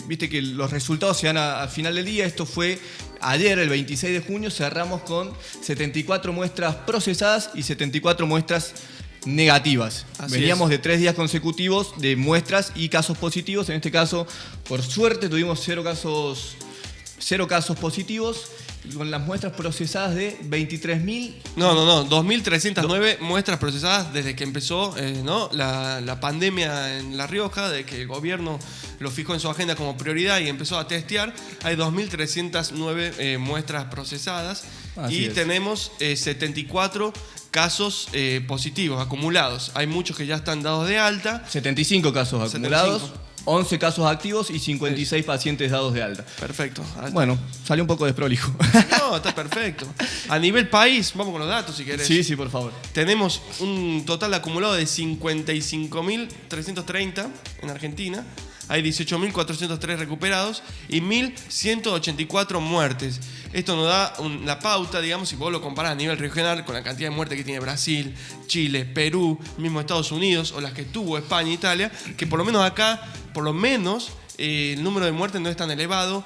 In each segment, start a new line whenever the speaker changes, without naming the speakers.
viste que los resultados se dan al final del día. Esto fue ayer, el 26 de junio, cerramos con 74 muestras procesadas y 74 muestras negativas. Veníamos de 3 días consecutivos de muestras y casos positivos. En este caso, por suerte, tuvimos cero casos positivos, con las muestras procesadas de 23.000...
No, 2.309 muestras procesadas desde que empezó la pandemia en La Rioja, de que el gobierno lo fijó en su agenda como prioridad y empezó a testear. Hay 2.309 muestras procesadas. Así es. Tenemos 74 casos positivos acumulados. Hay muchos que ya están dados de alta.
75 casos acumulados. 11 casos activos y 56 pacientes dados de alta.
Perfecto.
Bueno, salió un poco desprolijo.
No, está perfecto. A nivel país, vamos con los datos si querés.
Sí, por favor.
Tenemos un total acumulado de 55.330 en Argentina. Hay 18.403 recuperados y 1.184 muertes. Esto nos da la pauta, digamos, si vos lo comparás a nivel regional con la cantidad de muertes que tiene Brasil, Chile, Perú, mismo Estados Unidos o las que tuvo España e Italia, que por lo menos acá, el número de muertes no es tan elevado.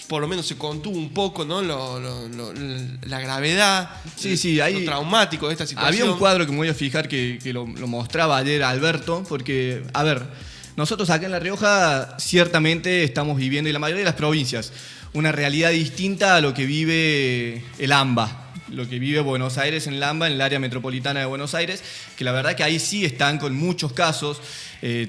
Por lo menos se contuvo un poco, ¿no? La gravedad, lo traumático de esta situación.
Había un cuadro que me voy a fijar que lo mostraba ayer Alberto, porque, a ver, nosotros acá en La Rioja ciertamente estamos viviendo, y la mayoría de las provincias, una realidad distinta a lo que vive el AMBA, lo que vive Buenos Aires en el AMBA, en el área metropolitana de Buenos Aires, que la verdad que ahí sí están con muchos casos.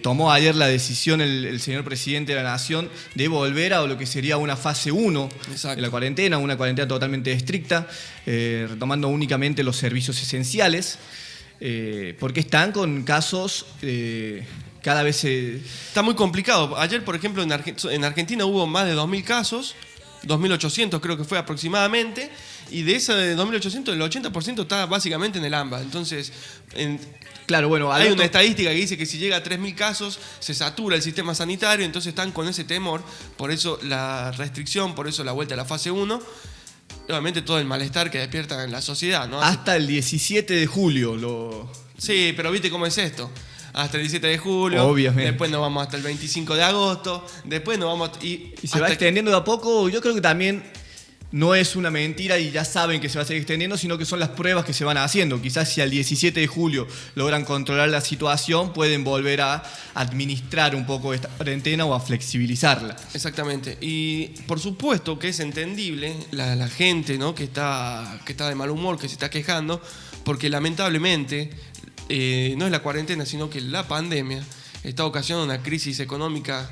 Tomó ayer la decisión el señor presidente de la Nación de volver a lo que sería una fase 1 de la cuarentena, una cuarentena totalmente estricta, retomando únicamente los servicios esenciales, porque están con casos... cada vez
Está muy complicado. Ayer, por ejemplo, en Argentina hubo más de 2.000 casos, 2.800 creo que fue aproximadamente, y de ese 2.800 el 80% está básicamente en el AMBA. Entonces,
claro, bueno,
hay una estadística que dice que si llega a 3.000 casos se satura el sistema sanitario, entonces están con ese temor, por eso la restricción, por eso la vuelta a la fase 1. Obviamente todo el malestar que despierta en la sociedad, ¿no?
Hasta el 17 de julio
Sí, pero ¿viste cómo es esto? Hasta el 17 de julio,
obviamente.
Después nos vamos hasta el 25 de agosto, después nos vamos...
Y se va extendiendo de a poco. Yo creo que también no es una mentira y ya saben que se va a seguir extendiendo, sino que son las pruebas que se van haciendo. Quizás si al 17 de julio logran controlar la situación, pueden volver a administrar un poco esta cuarentena o a flexibilizarla.
Exactamente. Y por supuesto que es entendible la gente, ¿no? que está de mal humor, que se está quejando, porque lamentablemente... no es la cuarentena, sino que la pandemia está ocasionando una crisis económica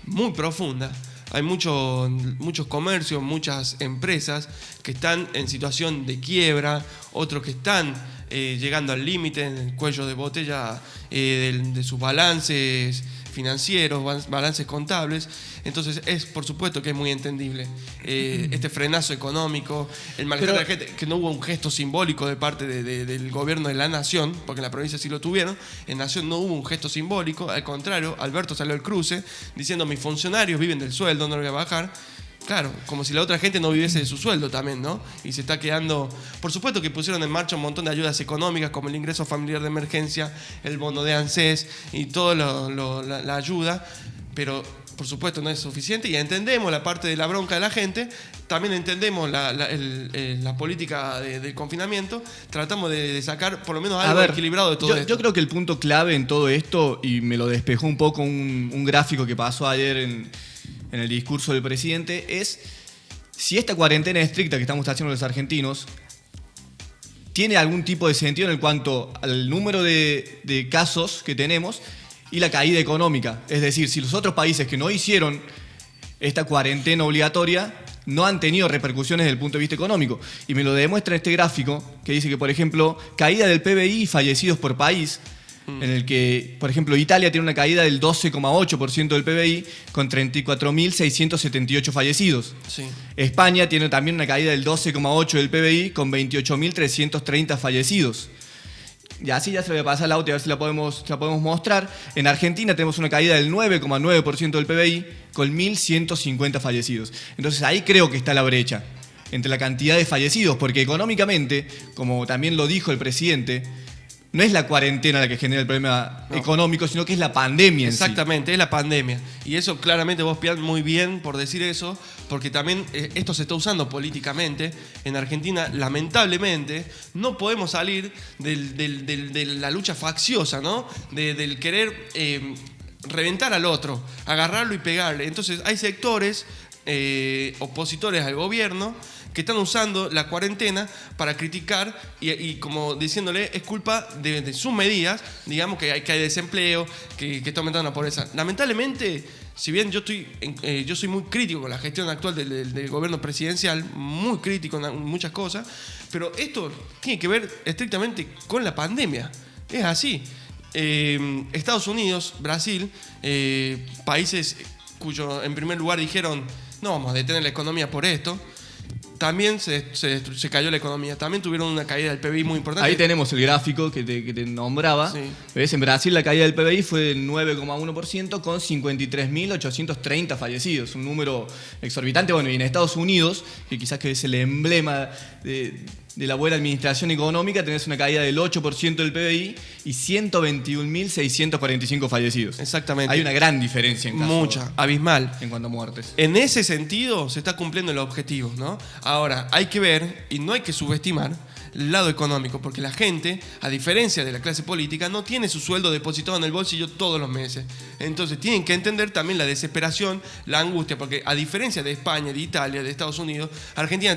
muy profunda. Hay muchos comercios, muchas empresas que están en situación de quiebra, otros que están llegando al límite, en el cuello de botella de sus balances financieros, balances contables. Entonces por supuesto que es muy entendible este frenazo económico, el malestar de la gente, que no hubo un gesto simbólico de parte del gobierno de la Nación, porque en la provincia sí lo tuvieron. En Nación no hubo un gesto simbólico, al contrario, Alberto salió al cruce diciendo: mis funcionarios viven del sueldo, no lo voy a bajar. Claro, como si la otra gente no viviese de su sueldo también, ¿no? Y se está quedando... Por supuesto que pusieron en marcha un montón de ayudas económicas, como el ingreso familiar de emergencia, el bono de ANSES y toda la ayuda, pero por supuesto no es suficiente, y entendemos la parte de la bronca de la gente, también entendemos la política del confinamiento, tratamos de sacar por lo menos algo equilibrado de todo esto.
Yo creo que el punto clave en todo esto, y me lo despejó un poco un gráfico que pasó ayer en el discurso del presidente, es si esta cuarentena estricta que estamos haciendo los argentinos tiene algún tipo de sentido en cuanto al número de casos que tenemos y la caída económica. Es decir, si los otros países que no hicieron esta cuarentena obligatoria no han tenido repercusiones desde el punto de vista económico. Y me lo demuestra este gráfico que dice que, por ejemplo, caída del PBI y fallecidos por país, en el que, por ejemplo, Italia tiene una caída del 12,8% del PBI con 34.678 fallecidos.
Sí.
España tiene también una caída del 12,8% del PBI con 28.330 fallecidos. Y así ya se le voy a pasar la auto y a ver si la podemos mostrar. En Argentina tenemos una caída del 9,9% del PBI con 1.150 fallecidos. Entonces ahí creo que está la brecha entre la cantidad de fallecidos, porque económicamente, como también lo dijo el presidente, no es la cuarentena la que genera el problema económico, sino que es la pandemia en
Exactamente, es la pandemia. Y eso claramente vos, Pian, muy bien por decir eso, porque también esto se está usando políticamente. En Argentina, lamentablemente, no podemos salir de la lucha facciosa, ¿no? Del querer reventar al otro, agarrarlo y pegarle. Entonces hay sectores opositores al gobierno que están usando la cuarentena para criticar y como diciéndole es culpa de sus medidas, digamos que hay desempleo, que está aumentando la pobreza. Lamentablemente, si bien yo soy muy crítico con la gestión actual del gobierno presidencial, muy crítico en muchas cosas, pero esto tiene que ver estrictamente con la pandemia. Es así. Estados Unidos, Brasil, países cuyos en primer lugar dijeron no vamos a detener la economía por esto, también se cayó la economía. También tuvieron una caída del PBI muy importante.
Ahí tenemos el gráfico que te nombraba. Sí. ¿Ves? En Brasil la caída del PBI fue del 9,1% con 53.830 fallecidos. Un número exorbitante. Bueno, y en Estados Unidos, que quizás que es el emblema de la buena administración económica, tenés una caída del 8% del PBI y 121.645 fallecidos.
Exactamente.
Hay una gran diferencia en caso,
mucha, abismal.
En cuanto a muertes.
En ese sentido se está cumpliendo el objetivo, ¿no? Ahora, hay que ver, y no hay que subestimar, el lado económico, porque la gente, a diferencia de la clase política, no tiene su sueldo depositado en el bolsillo todos los meses. Entonces tienen que entender también la desesperación, la angustia, porque a diferencia de España, de Italia, de Estados Unidos, Argentina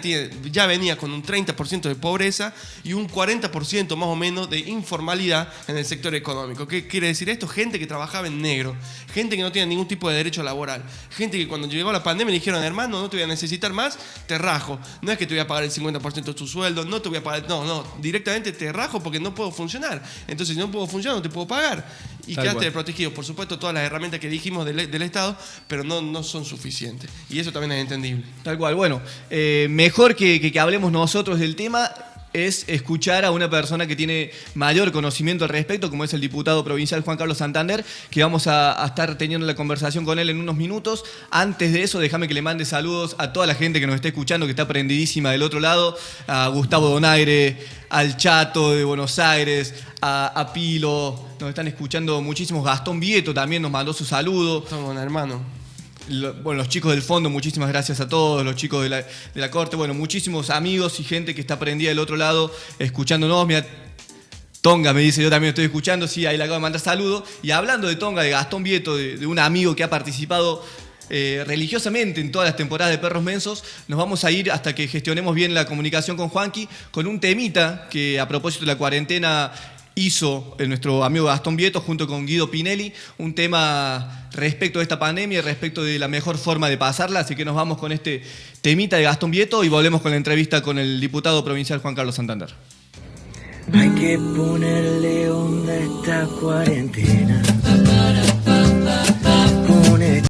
ya venía con un 30% de pobreza y un 40% más o menos de informalidad en el sector económico. ¿Qué quiere decir esto? Gente que trabajaba en negro, gente que no tiene ningún tipo de derecho laboral, gente que cuando llegó la pandemia le dijeron, hermano, no te voy a necesitar más, te rajo. No es que te voy a pagar el 50% de tu sueldo, no te voy a pagar... No, directamente te rajo porque no puedo funcionar. Entonces, si no puedo funcionar, no te puedo pagar. Y quedaste desprotegido. Por supuesto, todas las herramientas que dijimos del Estado, pero no son suficientes. Y eso también es entendible.
Tal cual. Bueno, mejor que hablemos nosotros del tema es escuchar a una persona que tiene mayor conocimiento al respecto, como es el diputado provincial Juan Carlos Santander, que vamos a estar teniendo la conversación con él en unos minutos. Antes de eso, déjame que le mande saludos a toda la gente que nos está escuchando, que está prendidísima del otro lado, a Gustavo Donaire, al Chato de Buenos Aires, a Pilo, nos están escuchando muchísimos. Gastón Vieto también nos mandó su saludo.
Somos un hermano.
Bueno, los chicos del fondo, muchísimas gracias a todos, los chicos de la corte, bueno, muchísimos amigos y gente que está prendida del otro lado escuchándonos. Mira, Tonga me dice, yo también estoy escuchando, sí, ahí le acabo de mandar saludo. Y hablando de Tonga, de Gastón Vieto, de un amigo que ha participado religiosamente en todas las temporadas de Perros Mensos, nos vamos a ir hasta que gestionemos bien la comunicación con Juanqui, con un temita que a propósito de la cuarentena hizo nuestro amigo Gastón Vieto junto con Guido Pinelli, un tema respecto de esta pandemia y respecto de la mejor forma de pasarla, así que nos vamos con este temita de Gastón Vieto y volvemos con la entrevista con el diputado provincial Juan Carlos Santander.
Hay que ponerle onda a esta cuarentena.